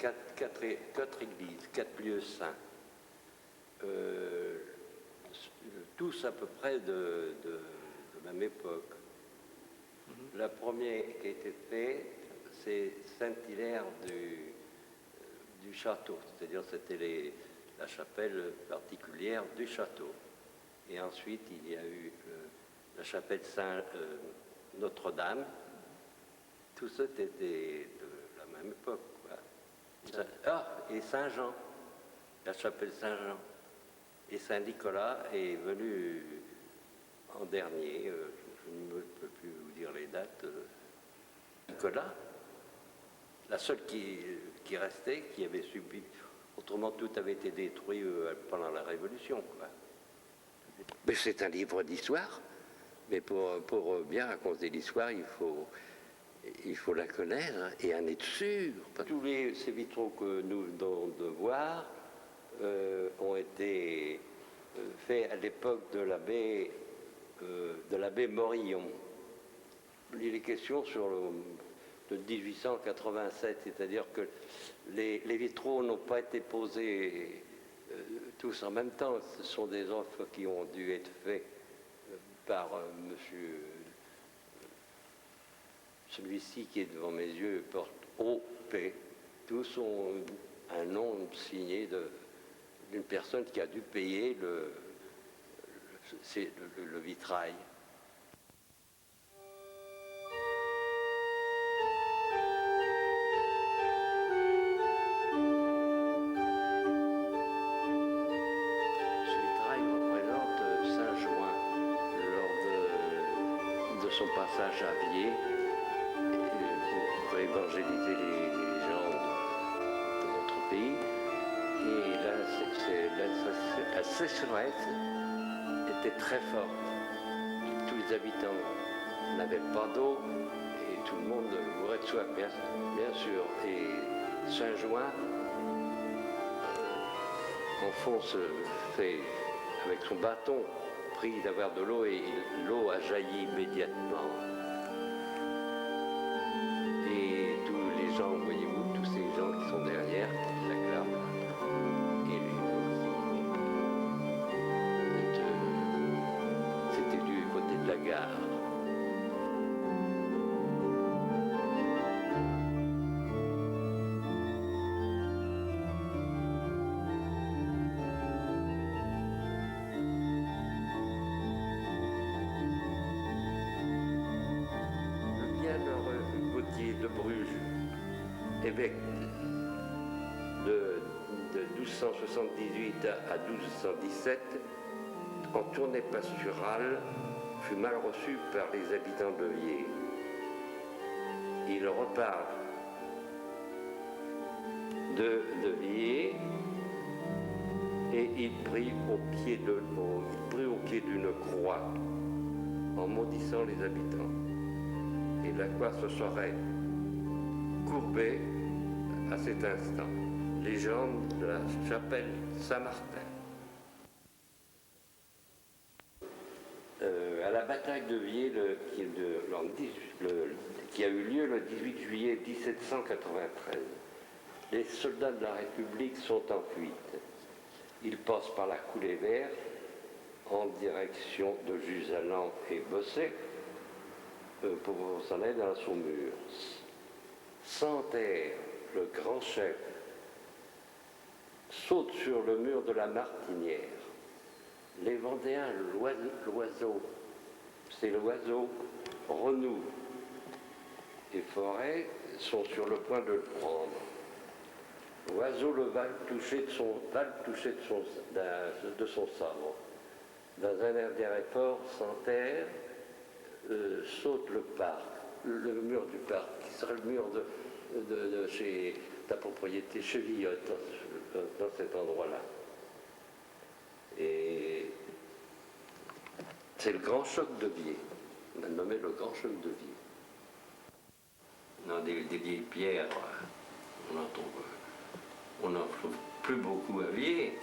quatre églises, 4 lieux saints. Tous à peu près de même époque. La première qui a été faite, c'est Saint-Hilaire du château, c'est-à-dire c'était la chapelle particulière du château. Et ensuite, il y a eu la chapelle Notre-Dame. Tout ça était de la même époque, quoi. Et Saint-Jean, la chapelle Saint-Jean. Et Saint-Nicolas est venu en dernier, je ne peux plus vous dire les dates. Nicolas, la seule qui restait, qui avait subi. Autrement, tout avait été détruit pendant la Révolution, quoi. Mais c'est un livre d'histoire, mais pour bien raconter l'histoire, il faut la connaître et en être sûr. Tous ces vitraux que nous venons de voir ont été faits à l'époque de l'abbé Morillon. Il est question de 1887, c'est-à-dire que les vitraux n'ont pas été posés tous en même temps. Ce sont des offres qui ont dû être faites par monsieur. Celui-ci qui est devant mes yeux porte O.P. Tous ont un nom signé d'une personne qui a dû payer le vitrail. Passage à Vier pour évangéliser les gens de notre pays. Et là, la sécheresse était très forte. Tous les habitants n'avaient pas d'eau et tout le monde mourait de soif, bien sûr. Et Saint-Jouin enfonce fait avec son bâton pris d'avoir de l'eau et l'eau a jailli immédiatement. Et tous les gens, voyez-vous, tous ces gens qui sont derrière, qui l'acclament, et lui aussi. C'était du côté de la gare. De Bruges, évêque de 1278 à 1217, en tournée pastorale, fut mal reçu par les habitants de Vier. Il repart de Vier et il prit au pied d'une croix en maudissant les habitants. Et la croix se serait courbée à cet instant. Légende de la chapelle Saint-Martin. À la bataille de Vier, qui a eu lieu le 18 juillet 1793, les soldats de la République sont en fuite. Ils passent par la coulée verte en direction de Jusalan et Bosset pour s'en aller dans la Saumure. Santerre, le grand chef, saute sur le mur de la Martinière. Les Vendéens, l'oiseau, c'est l'oiseau, Renoux et Forêt sont sur le point de le prendre. L'oiseau va le toucher de son sabre. Dans un dernier effort, Santerre saute le parc, le mur du parc, qui serait le mur de chez ta propriété, chez Villotte, dans cet endroit-là. Et c'est le grand choc de Vier. On a nommé le grand choc de Vier. Dans des vieilles pierres, on n'en trouve plus beaucoup à Vier.